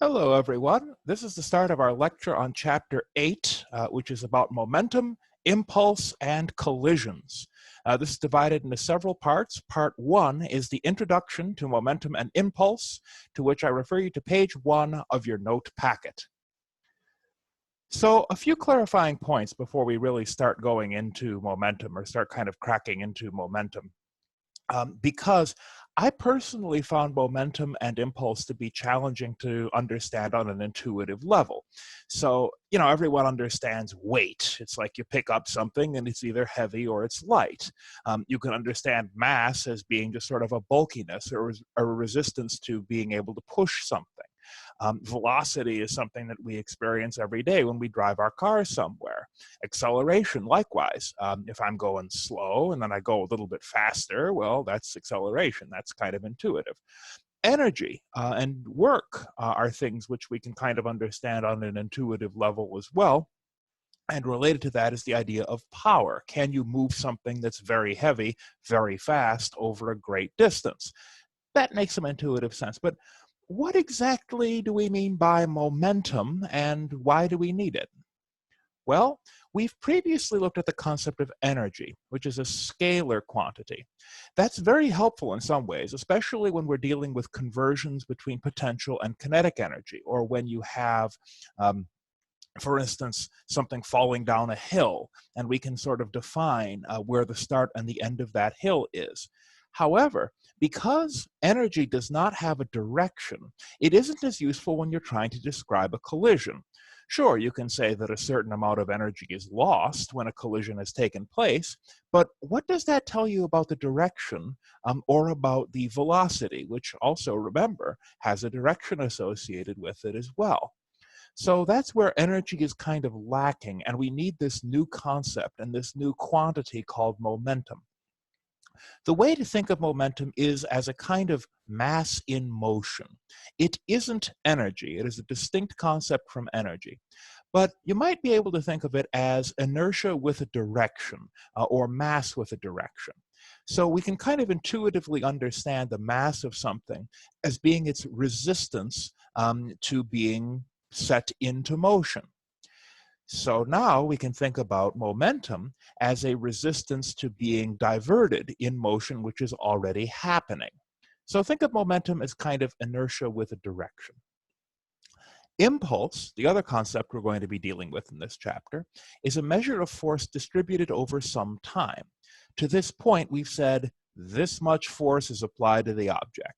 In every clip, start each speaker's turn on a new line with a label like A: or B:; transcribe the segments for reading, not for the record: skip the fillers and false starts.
A: Hello, everyone. This is the start of our lecture on Chapter 8, which is about momentum, impulse, and collisions. This is divided into several parts. Part 1 is the introduction to momentum and impulse, to which I refer you to page 1 of your note packet. So a few clarifying points before we really start going into momentum or start kind of cracking into momentum. Because I personally found momentum and impulse to be challenging to understand on an intuitive level. So, everyone understands weight. It's like you pick up something and it's either heavy or it's light. You can understand mass as being just sort of a bulkiness or a resistance to being able to push something. Velocity is something that we experience every day when we drive our cars somewhere. Acceleration, likewise. If I'm going slow and then I go a little bit faster, well, that's acceleration. That's kind of intuitive. Energy and work are things which we can kind of understand on an intuitive level as well. And related to that is the idea of power. Can you move something that's very heavy, very fast over a great distance? That makes some intuitive sense. But what exactly do we mean by momentum and why do we need it? Well, we've previously looked at the concept of energy, which is a scalar quantity. That's very helpful in some ways, especially when we're dealing with conversions between potential and kinetic energy, or when you have for instance, something falling down a hill, and we can sort of define where the start and the end of that hill is. However, because energy does not have a direction, it isn't as useful when you're trying to describe a collision. Sure, you can say that a certain amount of energy is lost when a collision has taken place, but what does that tell you about the direction or about the velocity, which also, remember, has a direction associated with it as well? So that's where energy is kind of lacking, and we need this new concept and this new quantity called momentum. The way to think of momentum is as a kind of mass in motion. It isn't energy. It is a distinct concept from energy. But you might be able to think of it as inertia with a direction, or mass with a direction. So we can kind of intuitively understand the mass of something as being its resistance to being set into motion. So now we can think about momentum as a resistance to being diverted in motion which is already happening. So think of momentum as kind of inertia with a direction. Impulse, the other concept we're going to be dealing with in this chapter, is a measure of force distributed over some time. To this point, we've said this much force is applied to the object.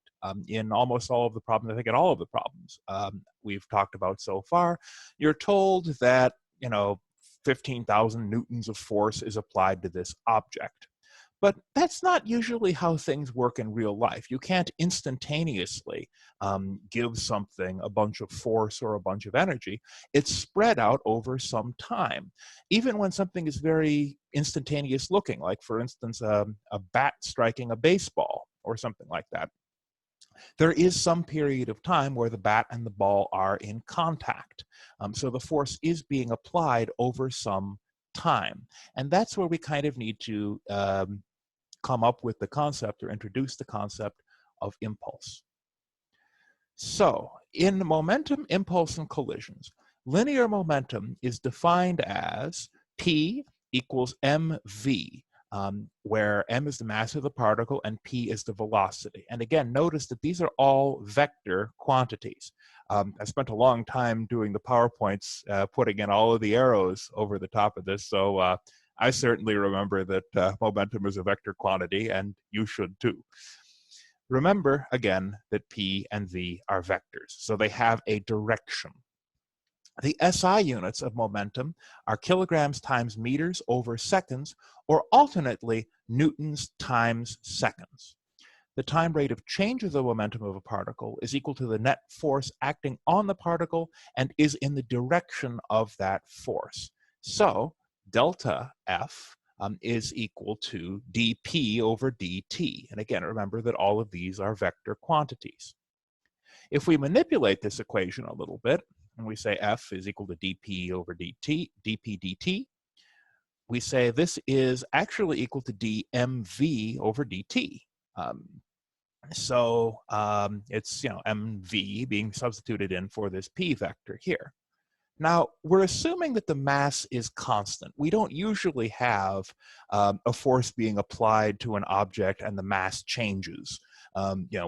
A: In almost all of the problems, I think in all of the problems we've talked about so far, you're told that 15,000 newtons of force is applied to this object. But that's not usually how things work in real life. You can't instantaneously give something a bunch of force or a bunch of energy. It's spread out over some time. Even when something is very instantaneous looking, like for instance, a bat striking a baseball or something like that, there is some period of time where the bat and the ball are in contact. So the force is being applied over some time. And that's where we kind of need to come up with the concept or introduce the concept of impulse. So in momentum, impulse, and collisions, linear momentum is defined as P equals mv, where m is the mass of the particle and p is the velocity. And again, notice that these are all vector quantities. I spent a long time doing the PowerPoints, putting in all of the arrows over the top of this, so I certainly remember that momentum is a vector quantity, and you should too. Remember, again, that p and v are vectors, so they have a direction. The SI units of momentum are kilograms times meters over seconds, or alternately, newtons times seconds. The time rate of change of the momentum of a particle is equal to the net force acting on the particle and is in the direction of that force. So delta F is equal to dp over dt. And again, remember that all of these are vector quantities. If we manipulate this equation a little bit, and we say F is equal to dp over dp dt, we say this is actually equal to dmv over dt. So it's, mv being substituted in for this p vector here. Now, we're assuming that the mass is constant. We don't usually have a force being applied to an object and the mass changes.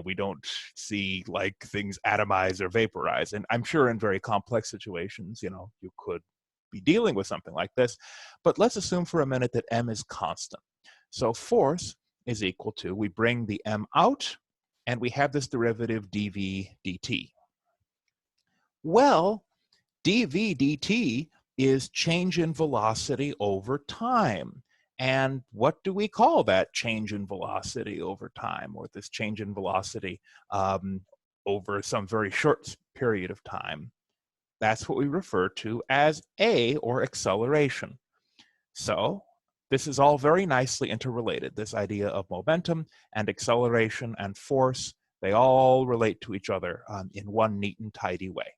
A: We don't see like things atomize or vaporize. And I'm sure in very complex situations, you could be dealing with something like this. But let's assume for a minute that m is constant. So force is equal to, we bring the m out, and we have this derivative dv dt. Well, dv dt is change in velocity over time. And what do we call that change in velocity over time, or this change in velocity over some very short period of time? That's what we refer to as a, or acceleration. So this is all very nicely interrelated. This idea of momentum and acceleration and force, they all relate to each other in one neat and tidy way.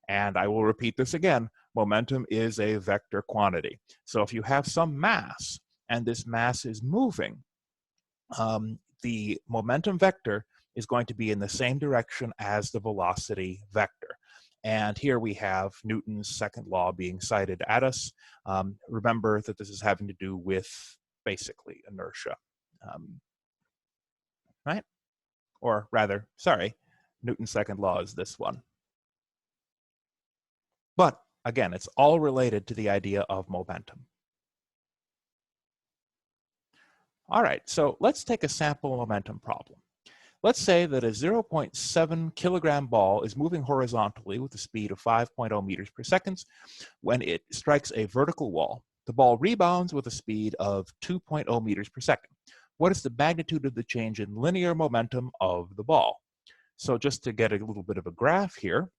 A: And I will repeat this again, momentum is a vector quantity. So if you have some mass and this mass is moving, the momentum vector is going to be in the same direction as the velocity vector. And here we have Newton's second law being cited at us. Remember that this is having to do with basically inertia, right? Or rather, sorry, Newton's second law is this one. But again, it's all related to the idea of momentum. All right, so let's take a sample momentum problem. Let's say that a 0.7 kilogram ball is moving horizontally with a speed of 5.0 meters per second. When it strikes a vertical wall, the ball rebounds with a speed of 2.0 meters per second. What is the magnitude of the change in linear momentum of the ball? So just to get a little bit of a graph here,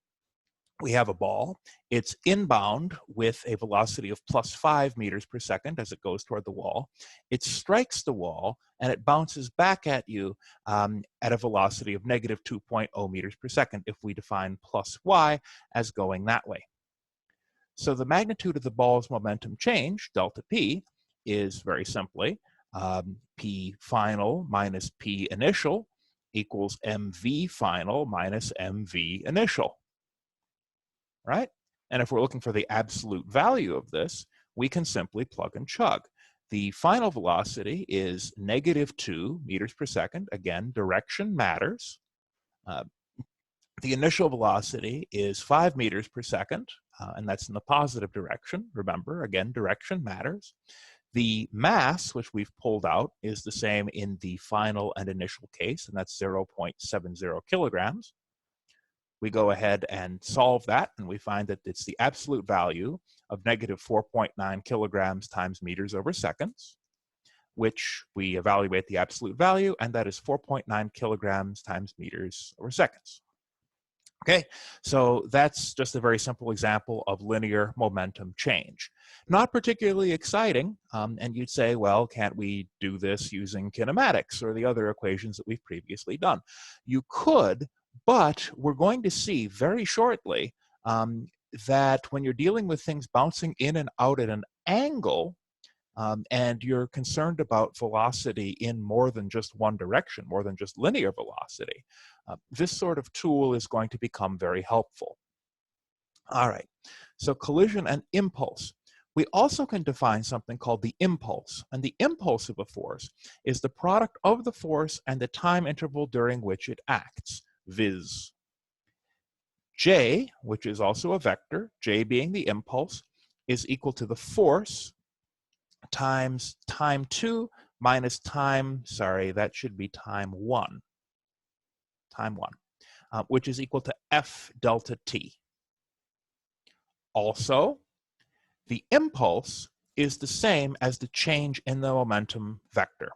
A: we have a ball. It's inbound with a velocity of plus 5 meters per second as it goes toward the wall. It strikes the wall and it bounces back at you at a velocity of negative 2.0 meters per second if we define plus y as going that way. So the magnitude of the ball's momentum change, delta p, is very simply p final minus p initial equals mv final minus mv initial. Right? And if we're looking for the absolute value of this, we can simply plug and chug. The final velocity is negative 2 meters per second. Again, direction matters. The initial velocity is 5 meters per second, and that's in the positive direction. Remember, again, direction matters. The mass, which we've pulled out, is the same in the final and initial case, and that's 0.70 kilograms. We go ahead and solve that, and we find that it's the absolute value of negative 4.9 kilograms times meters over seconds, which we evaluate the absolute value, and that is 4.9 kilograms times meters over seconds. Okay, so that's just a very simple example of linear momentum change. Not particularly exciting, and you'd say, well, can't we do this using kinematics or the other equations that we've previously done? You could, but we're going to see very shortly that when you're dealing with things bouncing in and out at an angle, and you're concerned about velocity in more than just one direction, more than just linear velocity, this sort of tool is going to become very helpful. All right, so collision and impulse. We also can define something called the impulse, and the impulse of a force is the product of the force and the time interval during which it acts, viz. J, which is also a vector, J being the impulse, is equal to the force times time 2 minus time, sorry, that should be time 1, which is equal to F delta T. Also, the impulse is the same as the change in the momentum vector.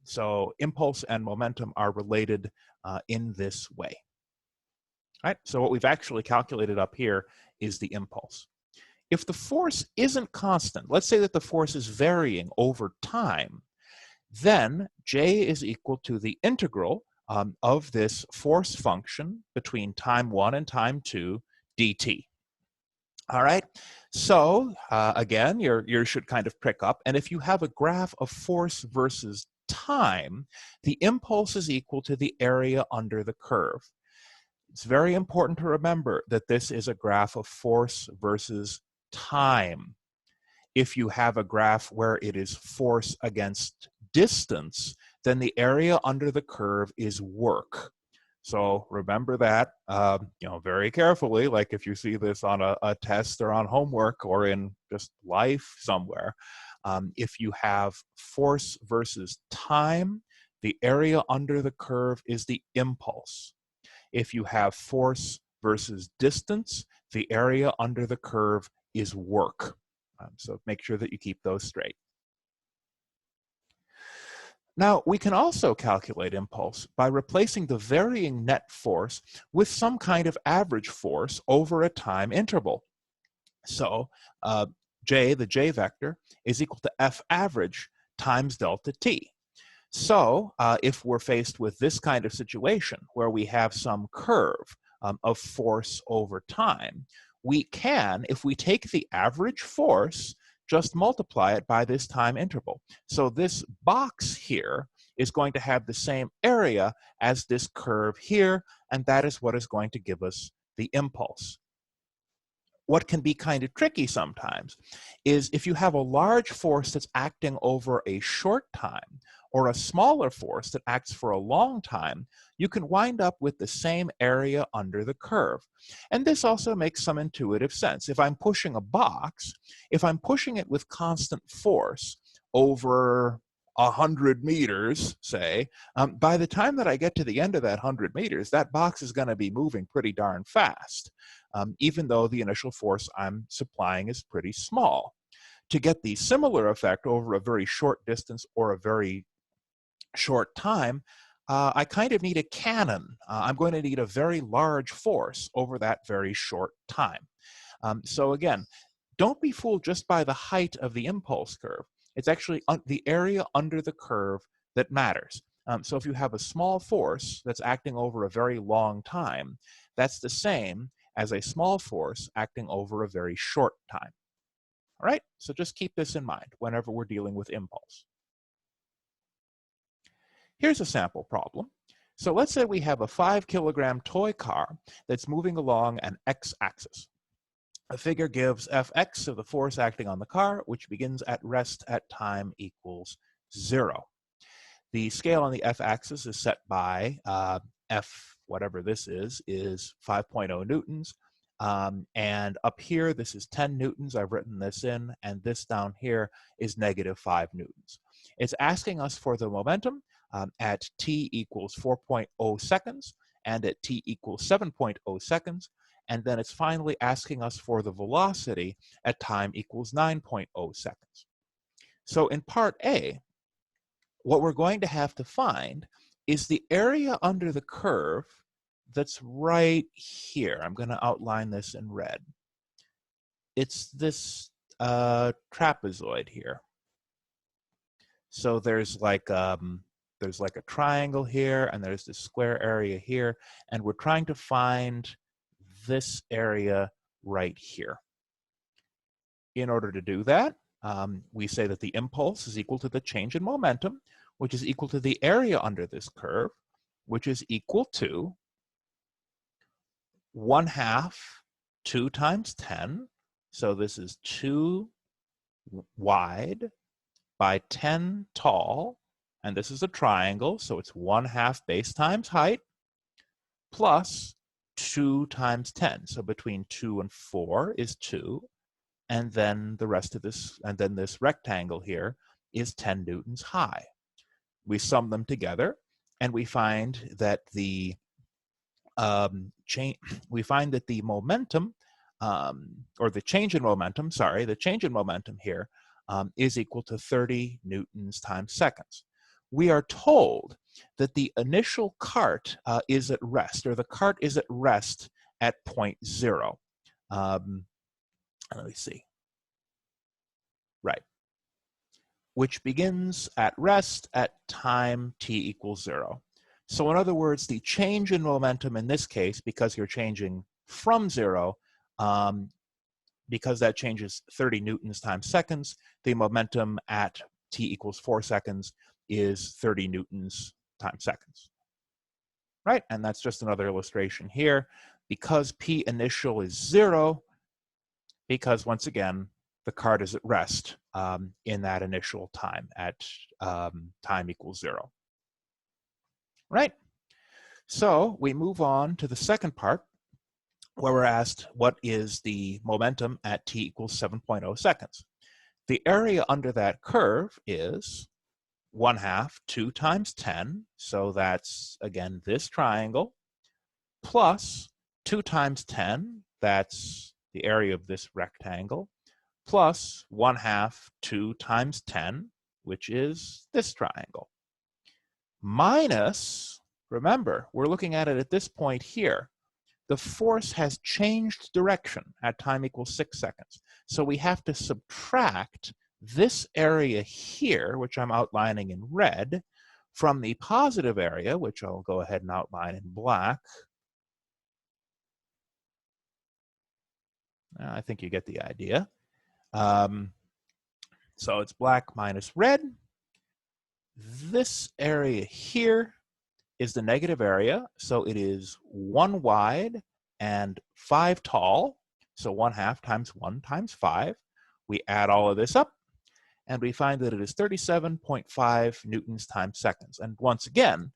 A: So impulse and momentum are related in this way. All right, so what we've actually calculated up here is the impulse. If the force isn't constant, let's say that the force is varying over time, then J is equal to the integral of this force function between time 1 and time 2 dt. All right, so again, you should kind of pick up, and if you have a graph of force versus time, the impulse is equal to the area under the curve. It's very important to remember that this is a graph of force versus time. If you have a graph where it is force against distance, then the area under the curve is work. So remember that, very carefully, like if you see this on a test or on homework or in just life somewhere. If you have force versus time, the area under the curve is the impulse. If you have force versus distance, the area under the curve is work. So make sure that you keep those straight. Now, we can also calculate impulse by replacing the varying net force with some kind of average force over a time interval. So J, the J vector, is equal to F average times delta T. So if we're faced with this kind of situation where we have some curve of force over time, we can, if we take the average force, just multiply it by this time interval. So this box here is going to have the same area as this curve here, and that is what is going to give us the impulse. What can be kind of tricky sometimes is if you have a large force that's acting over a short time, or a smaller force that acts for a long time, you can wind up with the same area under the curve. And this also makes some intuitive sense. If I'm pushing a box, if I'm pushing it with constant force over 100 meters, say, by the time that I get to the end of that 100 meters, that box is going to be moving pretty darn fast, even though the initial force I'm supplying is pretty small. To get the similar effect over a very short distance or a very short time, I kind of need a cannon. I'm going to need a very large force over that very short time. So again, don't be fooled just by the height of the impulse curve. It's actually the area under the curve that matters. So if you have a small force that's acting over a very long time, that's the same as a small force acting over a very short time. All right, so just keep this in mind whenever we're dealing with impulse. Here's a sample problem. So let's say we have a 5-kilogram toy car that's moving along an x-axis. The figure gives Fx of the force acting on the car, which begins at rest at time equals 0. The scale on the f-axis is set by F, whatever this is 5.0 newtons. And up here, this is 10 newtons. I've written this in, and this down here is -5 newtons. It's asking us for the momentum at t equals 4.0 seconds and at t equals 7.0 seconds. And then it's finally asking us for the velocity at time equals 9.0 seconds. So in part A, what we're going to have to find is the area under the curve that's right here. I'm going to outline this in red. It's this trapezoid here. So there's like a triangle here, and there's this square area here, and we're trying to find this area right here. In order to do that, we say that the impulse is equal to the change in momentum, which is equal to the area under this curve, which is equal to 1/2 2 times 10. So this is 2 wide by 10 tall, and this is a triangle, so it's 1/2 base times height plus 2 times 10. So between 2 and 4 is 2, and then the rest of this, and then this rectangle here is 10 newtons high. We sum them together, and we find that the momentum, or the change in momentum, the change in momentum here is equal to 30 newtons times seconds. We are told that the initial cart is at rest, or the cart is at rest at point 0. Let me see. Right. Which begins at rest at time t equals 0. So in other words, the change in momentum in this case, because you're changing from 0, because that changes 30 newtons times seconds, the momentum at t equals 4 seconds is 30 newtons times seconds, right? And that's just another illustration here. Because P initial is 0, because once again, the card is at rest in that initial time at time equals 0, right? So we move on to the second part, where we're asked what is the momentum at t equals 7.0 seconds. The area under that curve is 1/2 2 times 10, so that's again this triangle, plus 2 times 10, that's the area of this rectangle, plus 1/2 2 times 10, which is this triangle, minus, remember, we're looking at it at this point here, the force has changed direction at time equals 6 seconds. So we have to subtract this area here, which I'm outlining in red, from the positive area, which I'll go ahead and outline in black. I think you get the idea. So it's black minus red. This area here is the negative area, so it is 1 wide and 5 tall, so 1/2 times 1 times 5. We add all of this up, and we find that it is 37.5 newtons times seconds. And once again,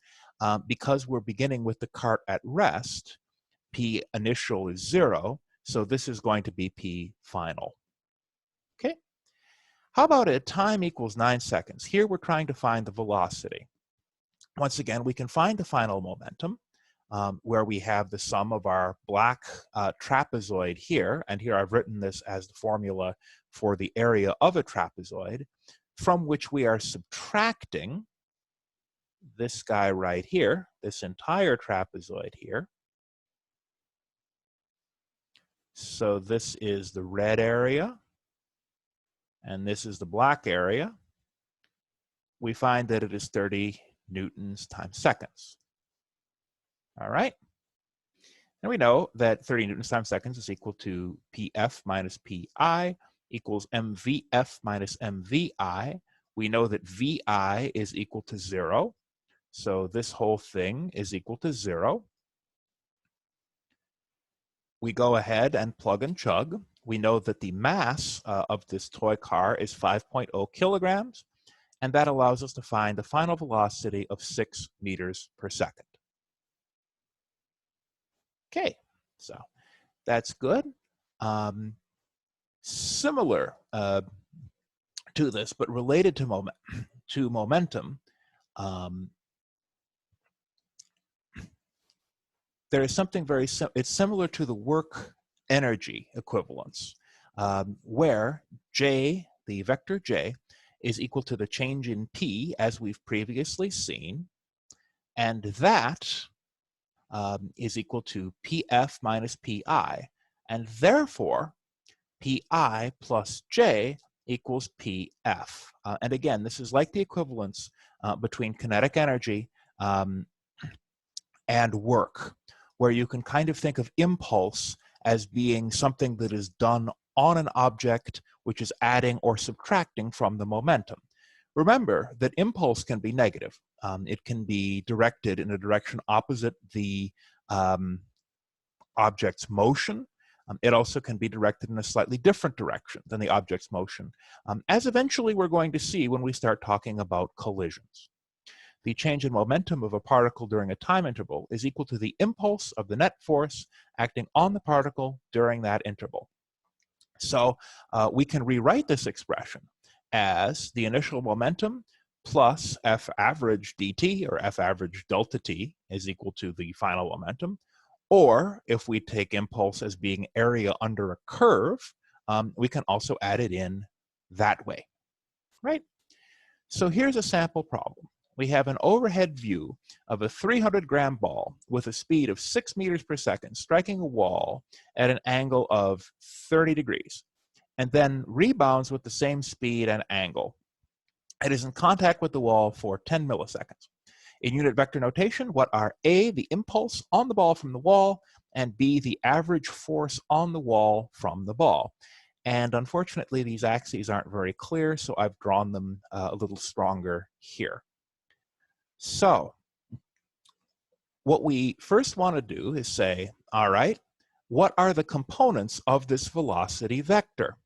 A: because we're beginning with the cart at rest, P initial is 0, so this is going to be P final. Okay? How about at time equals 9 seconds? Here we're trying to find the velocity. Once again, we can find the final momentum where we have the sum of our black trapezoid here, and here I've written this as the formula for the area of a trapezoid, from which we are subtracting this guy right here, this entire trapezoid here. So this is the red area, and this is the black area. We find that it is 30 newtons times seconds. All right. And we know that 30 newtons times seconds is equal to PF minus PI equals MVF minus MVI. We know that VI is equal to 0. So this whole thing is equal to 0. We go ahead and plug and chug. We know that the mass of this toy car is 5.0 kilograms, and that allows us to find the final velocity of 6 meters per second. Okay, so that's good. Similar to this, but related to momentum, there is something very it's similar to the work energy equivalence, where J, the vector J, is equal to the change in P as we've previously seen, and that is equal to PF minus PI, and therefore PI plus J equals PF. And again, this is like the equivalence between kinetic energy and work, where you can kind of think of impulse as being something that is done on an object which is adding or subtracting from the momentum. Remember that impulse can be negative. It can be directed in a direction opposite the object's motion. It also can be directed in a slightly different direction than the object's motion, as eventually we're going to see when we start talking about collisions. The change in momentum of a particle during a time interval is equal to the impulse of the net force acting on the particle during that interval. So we can rewrite this expression as the initial momentum plus F average dt, or F average delta t, is equal to the final momentum. Or if we take impulse as being area under a curve, we can also add it in that way, right? So here's a sample problem. We have an overhead view of a 300-gram ball with a speed of 6 meters per second striking a wall at an angle of 30 degrees, and then rebounds with the same speed and angle. It is in contact with the wall for 10 milliseconds. In unit vector notation, what are A, the impulse on the ball from the wall, and B, the average force on the wall from the ball? And unfortunately, these axes aren't very clear, so I've drawn them a little stronger here. So what we first want to do is say, all right, what are the components of this velocity vector?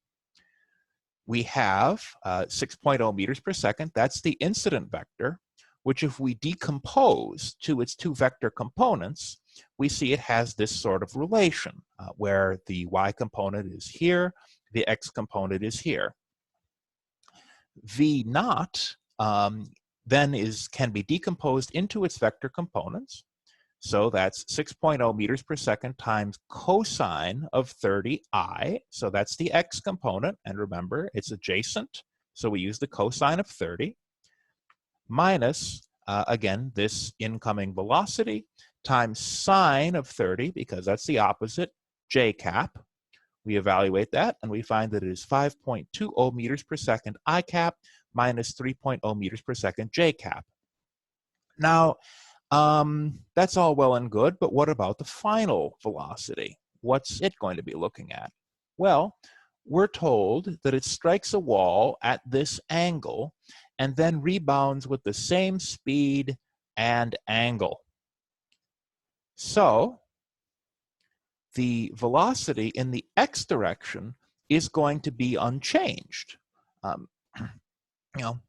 A: We have 6.0 meters per second. That's the incident vector, which if we decompose to its two vector components, we see it has this sort of relation where the y component is here, the x component is here. V naught then can be decomposed into its vector components. So that's 6.0 meters per second times cosine of 30i. So that's the x component. And remember, it's adjacent. So we use the cosine of 30 minus, again, this incoming velocity times sine of 30, because that's the opposite, j cap. We evaluate that, and we find that it is 5.20 meters per second I cap minus 3.0 meters per second j cap. Now, that's all well and good, but what about the final velocity? What's it going to be looking at? Well, we're told that it strikes a wall at this angle and then rebounds with the same speed and angle. So the velocity in the x direction is going to be unchanged.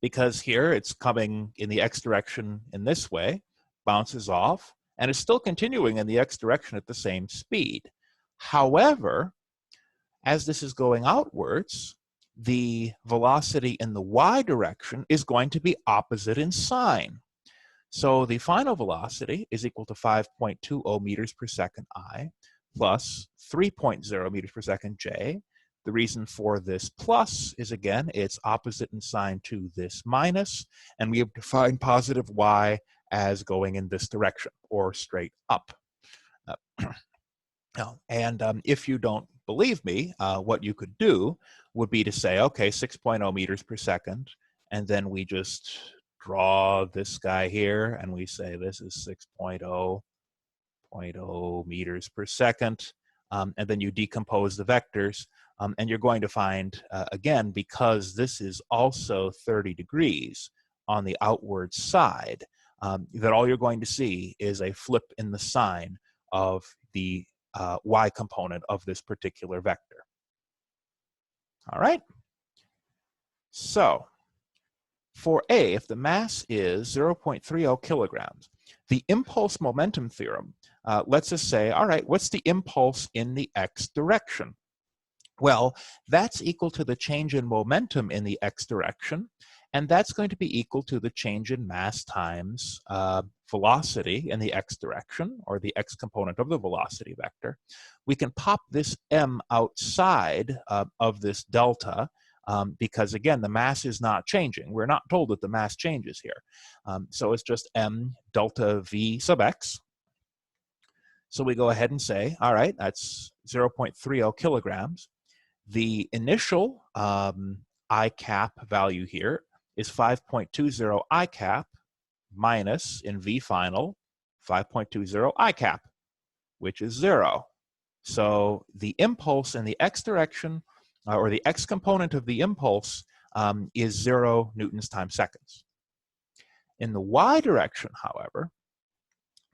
A: Because here it's coming in the x direction in this way, bounces off, and is still continuing in the x direction at the same speed. However, as this is going outwards, the velocity in the y direction is going to be opposite in sign. So the final velocity is equal to 5.20 meters per second I plus 3.0 meters per second j. The reason for this plus is, again, it's opposite in sign to this minus, and we have defined positive y as going in this direction, or straight up. If you don't believe me, what you could do would be to say, okay, 6.0 meters per second, and then we just draw this guy here, and we say this is 6.0 meters per second, and then you decompose the vectors, and you're going to find, again, because this is also 30 degrees on the outward side, that all you're going to see is a flip in the sign of the y component of this particular vector. All right? So for A, if the mass is 0.30 kilograms, the impulse momentum theorem lets us say, all right, what's the impulse in the x direction? Well, that's equal to the change in momentum in the x direction, and that's going to be equal to the change in mass times velocity in the x direction, or the x component of the velocity vector. We can pop this m outside of this delta, because, again, the mass is not changing. We're not told that the mass changes here. So it's just m delta v sub x. So we go ahead and say, all right, that's 0.30 kilograms. The initial I cap value here is 5.20 I cap minus, in V final, 5.20 I cap, which is 0. So the impulse in the x direction, or the x component of the impulse, is 0 newtons times seconds. In the y direction, however,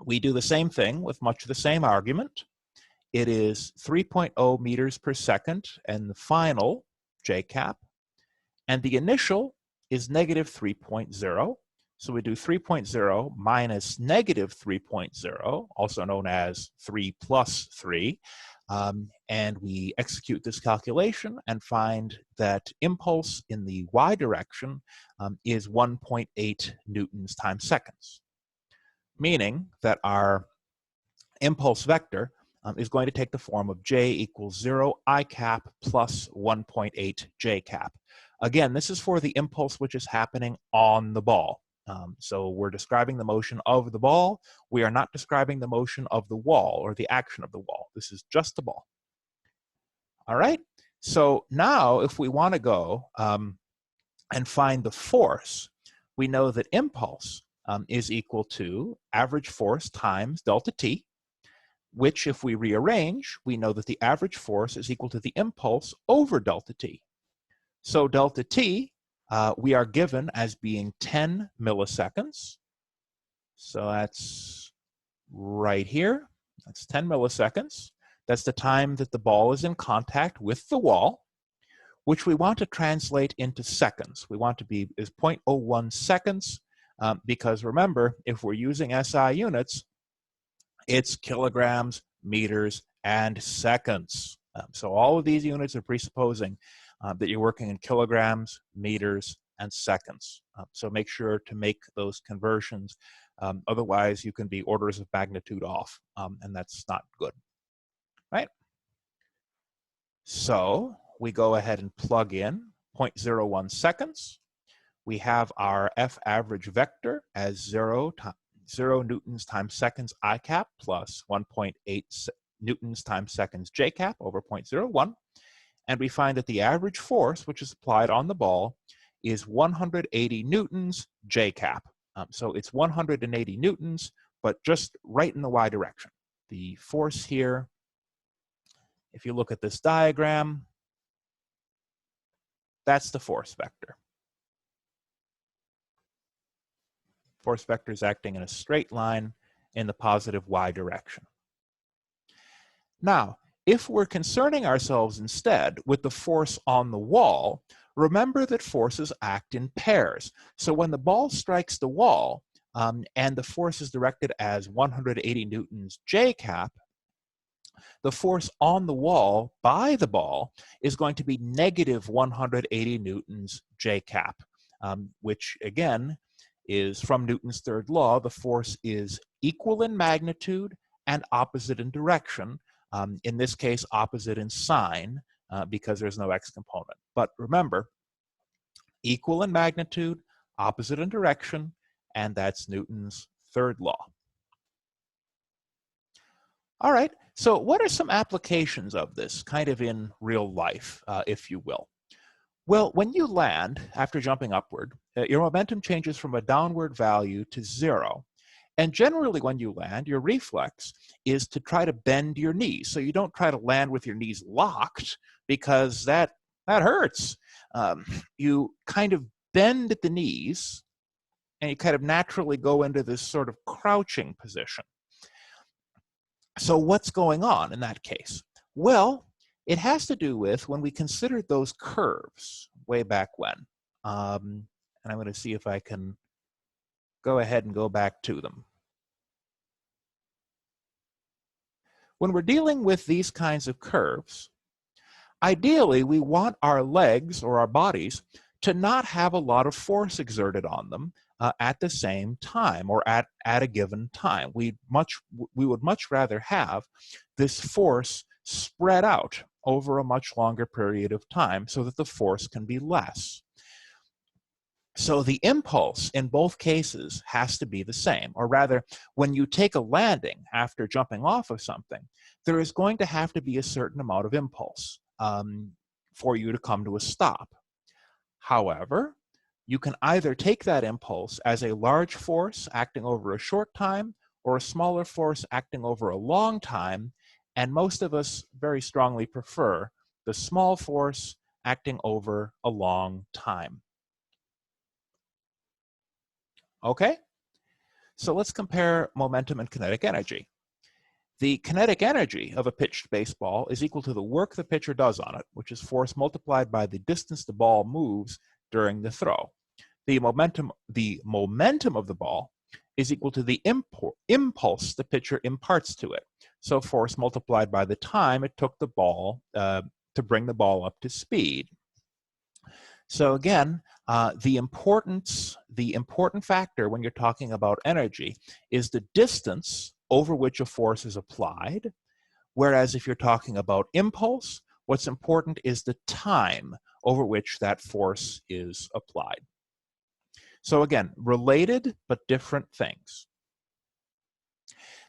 A: we do the same thing with much the same argument. It is 3.0 meters per second, and the final, j cap, and the initial is negative 3.0. So we do 3.0 minus negative 3.0, also known as 3 plus 3, and we execute this calculation and find that impulse in the y direction is 1.8 newtons times seconds, meaning that our impulse vector is going to take the form of j equals 0 I cap plus 1.8 j cap. Again, this is for the impulse which is happening on the ball. So we're describing the motion of the ball. We are not describing the motion of the wall or the action of the wall. This is just the ball. All right? So now if we want to go and find the force, we know that impulse is equal to average force times delta t, which, if we rearrange, we know that the average force is equal to the impulse over delta t. So delta t, we are given as being 10 milliseconds. So that's right here. That's 10 milliseconds. That's the time that the ball is in contact with the wall, which we want to translate into seconds. We want to be is 0.01 seconds, because remember, if we're using SI units, it's kilograms, meters, and seconds. So all of these units are presupposing that you're working in kilograms, meters, and seconds. So make sure to make those conversions. Otherwise, you can be orders of magnitude off, and that's not good, right? So we go ahead and plug in 0.01 seconds. We have our F average vector as 0 newtons times seconds I cap plus 1.8 newtons times seconds J cap over 0.01. And we find that the average force, which is applied on the ball, is 180 newtons J cap. So it's 180 newtons, but just right in the Y direction. The force here, if you look at this diagram, that's the force vector. Force vector is acting in a straight line in the positive Y direction. Now, if we're concerning ourselves instead with the force on the wall, remember that forces act in pairs. So when the ball strikes the wall and the force is directed as 180 newtons J cap, the force on the wall by the ball is going to be negative 180 newtons J cap, which again is from Newton's third law. The force is equal in magnitude and opposite in direction. In this case, opposite in sign, because there's no x component. But remember, equal in magnitude, opposite in direction, and that's Newton's third law. All right, so what are some applications of this, kind of in real life, if you will? Well, when you land after jumping upward, your momentum changes from a downward value to 0. And generally when you land, your reflex is to try to bend your knees. So you don't try to land with your knees locked, because that hurts. You kind of bend at the knees, and you kind of naturally go into this sort of crouching position. So what's going on in that case? Well, it has to do with when we considered those curves way back when. And I'm going to see if I can go ahead and go back to them. When we're dealing with these kinds of curves, ideally we want our legs or our bodies to not have a lot of force exerted on them at the same time or at a given time. We would much rather have this force spread out over a much longer period of time so that the force can be less. So the impulse in both cases has to be the same, or rather, when you take a landing after jumping off of something, there is going to have to be a certain amount of impulse for you to come to a stop. However, you can either take that impulse as a large force acting over a short time or a smaller force acting over a long time, and most of us very strongly prefer the small force acting over a long time. Okay, so let's compare momentum and kinetic energy. The kinetic energy of a pitched baseball is equal to the work the pitcher does on it, which is force multiplied by the distance the ball moves during the throw. The momentum of the ball is equal to the impulse the pitcher imparts to it. So force multiplied by the time it took the ball to bring the ball up to speed. So again, the important factor when you're talking about energy is the distance over which a force is applied, whereas if you're talking about impulse, what's important is the time over which that force is applied. So again, related but different things.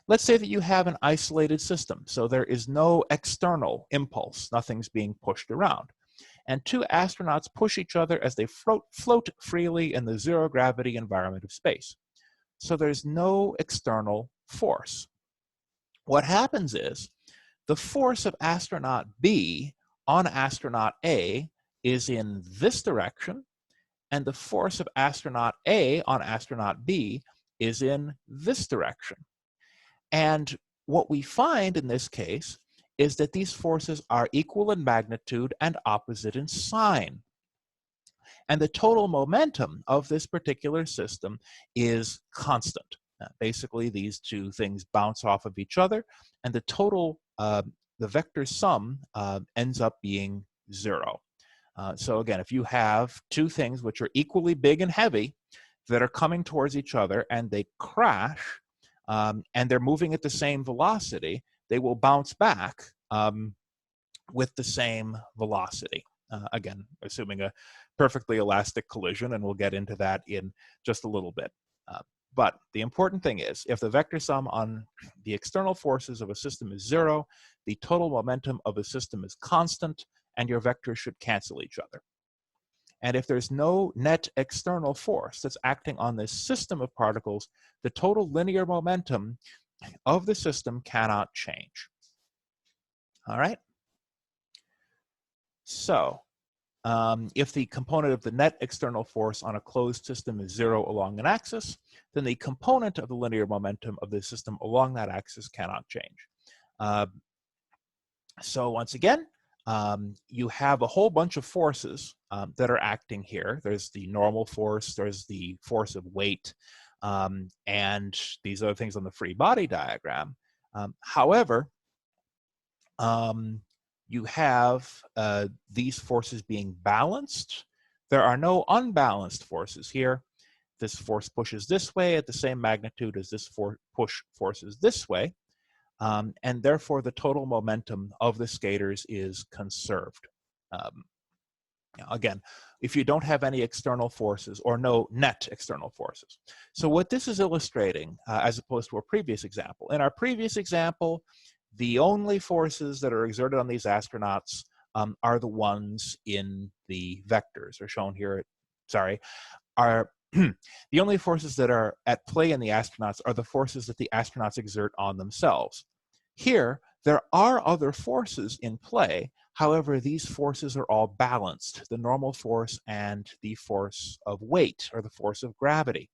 A: Let's say that you have an isolated system, so there is no external impulse, nothing's being pushed around. And two astronauts push each other as they float freely in the zero gravity environment of space. So there's no external force. What happens is the force of astronaut B on astronaut A is in this direction, and the force of astronaut A on astronaut B is in this direction. And what we find in this case is that these forces are equal in magnitude and opposite in sign. And the total momentum of this particular system is constant. Basically, these two things bounce off of each other, and the total, the vector sum ends up being 0. So again, if you have two things which are equally big and heavy that are coming towards each other and they crash, and they're moving at the same velocity, they will bounce back with the same velocity. Again, assuming a perfectly elastic collision, and we'll get into that in just a little bit. But the important thing is, if the vector sum on the external forces of a system is 0, the total momentum of a system is constant, and your vectors should cancel each other. And if there's no net external force that's acting on this system of particles, the total linear momentum of the system cannot change. All right? So, if the component of the net external force on a closed system is 0 along an axis, then the component of the linear momentum of the system along that axis cannot change. So once again, you have a whole bunch of forces that are acting here. There's the normal force, there's the force of weight, and these other things on the free body diagram. However, you have these forces being balanced. There are no unbalanced forces here. This force pushes this way at the same magnitude as this push forces this way. And therefore, the total momentum of the skaters is conserved. Again, if you don't have any external forces or no net external forces. So what this is illustrating, as opposed to a previous example, in our previous example, the only forces that are exerted on these astronauts are the ones in the vectors, or shown here, are the only forces that are at play in the astronauts are the forces that the astronauts exert on themselves. Here, there are other forces in play. However, these forces are all balanced, the normal force and the force of weight, or the force of gravity.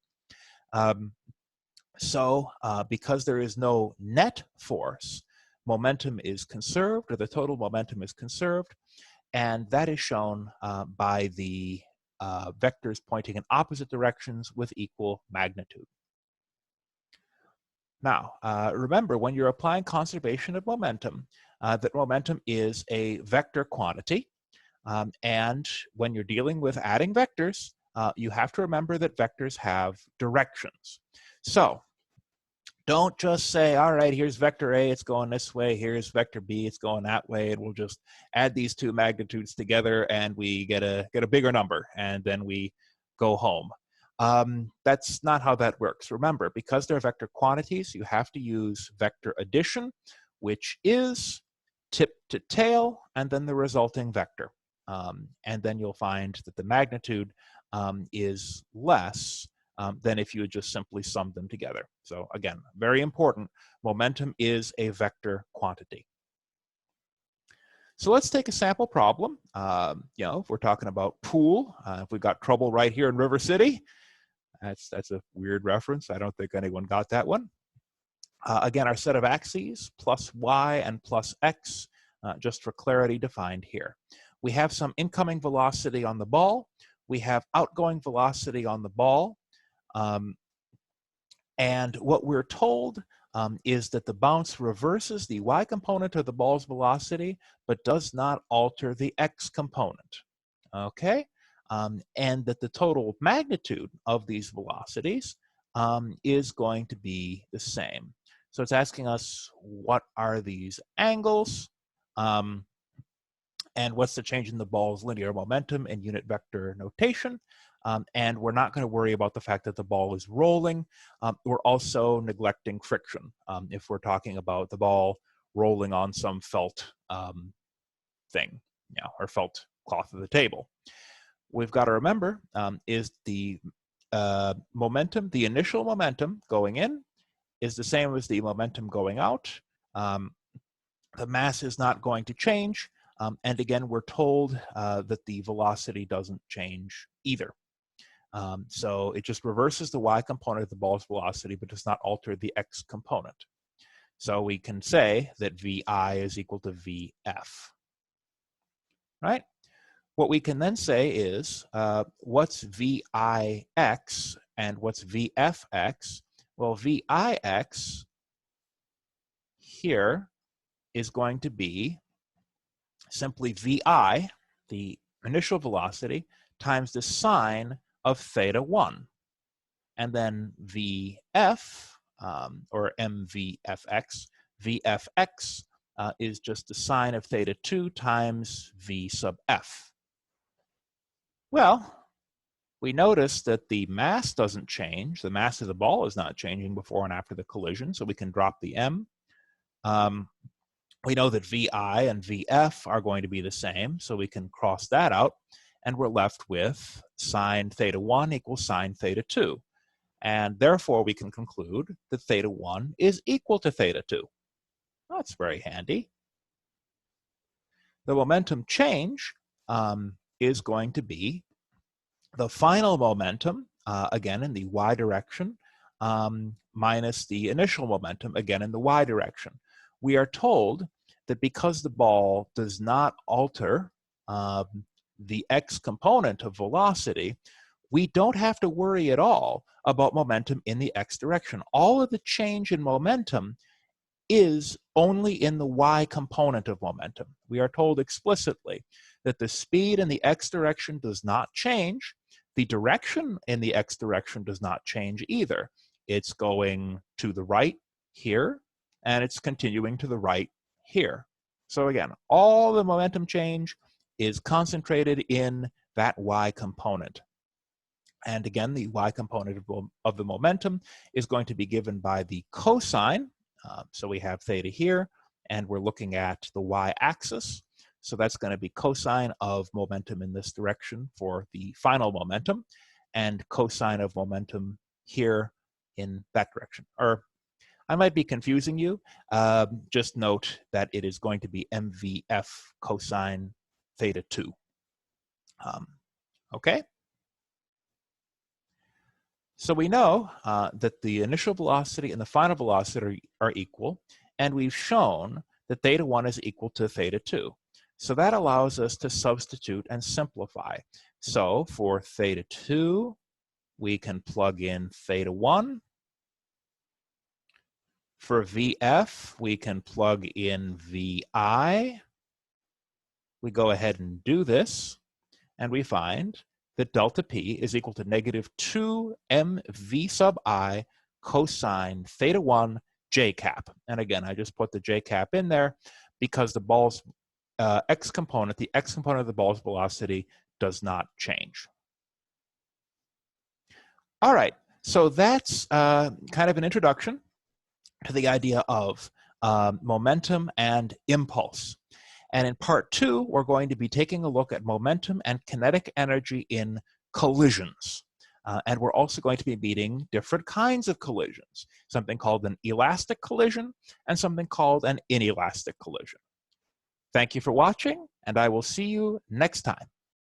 A: Because there is no net force, momentum is conserved, or the total momentum is conserved, and that is shown by the vectors pointing in opposite directions with equal magnitude. Now, remember, when you're applying conservation of momentum, that momentum is a vector quantity, and when you're dealing with adding vectors, you have to remember that vectors have directions. So, don't just say, all right, here's vector A, it's going this way, here's vector B, it's going that way, and we'll just add these two magnitudes together and we get a bigger number, and then we go home. That's not how that works. Remember, because they're vector quantities, you have to use vector addition, which is tip to tail, and then the resulting vector. And then you'll find that the magnitude is less than if you had just simply summed them together. So again, very important, momentum is a vector quantity. So let's take a sample problem. If we're talking about pool, if we've got trouble right here in River City, that's a weird reference. I don't think anyone got that one. Again, our set of axes, plus y and plus x, just for clarity defined here. We have some incoming velocity on the ball. We have outgoing velocity on the ball. And what we're told is that the bounce reverses the y component of the ball's velocity, but does not alter the x component. Okay? And that the total magnitude of these velocities is going to be the same. So it's asking us, what are these angles? And what's the change in the ball's linear momentum in unit vector notation? And we're not going to worry about the fact that the ball is rolling. We're also neglecting friction if we're talking about the ball rolling on some felt thing, or felt cloth of the table. We've got to remember is the momentum, the initial momentum going in is the same as the momentum going out. The mass is not going to change. And again, we're told that the velocity doesn't change either. So it just reverses the y component of the ball's velocity, but does not alter the x component. So we can say that VI is equal to VF, right? What we can then say is, what's VIX and what's VFX? Well, VIX here is going to be simply VI, the initial velocity, times the sine of theta 1. And then VF, or MVFX, VFX is just the sine of theta 2 times V sub F. Well, we notice that the mass doesn't change. The mass of the ball is not changing before and after the collision, so we can drop the M. We know that VI and VF are going to be the same, so we can cross that out, and we're left with sine theta 1 equals sine theta 2. And therefore, we can conclude that theta 1 is equal to theta 2. That's very handy. The momentum change is going to be the final momentum, again in the y direction, minus the initial momentum, again in the y direction. We are told that because the ball does not alter the x component of velocity, we don't have to worry at all about momentum in the x direction. All of the change in momentum is only in the y component of momentum. We are told explicitly that the speed in the x direction does not change. The direction in the x direction does not change either. It's going to the right here, and it's continuing to the right here. So again, all the momentum change is concentrated in that y component. And again, the y component of the momentum is going to be given by the cosine. So we have theta here, and we're looking at the y-axis. So that's going to be cosine of momentum in this direction for the final momentum, and cosine of momentum here in that direction. Or I might be confusing you. Just note that it is going to be MVF cosine theta 2. Okay? So we know that the initial velocity and the final velocity are equal, and we've shown that theta 1 is equal to theta 2. So that allows us to substitute and simplify. So for theta 2, we can plug in theta 1. For VF, we can plug in VI. We go ahead and do this, and we find that delta P is equal to negative 2 mv sub I cosine theta 1 j cap. And again, I just put the j cap in there because the ball's x component, the x component of the ball's velocity, does not change. All right, so that's kind of an introduction to the idea of momentum and impulse. And in part 2, we're going to be taking a look at momentum and kinetic energy in collisions. And we're also going to be meeting different kinds of collisions, something called an elastic collision and something called an inelastic collision. Thank you for watching, and I will see you next time.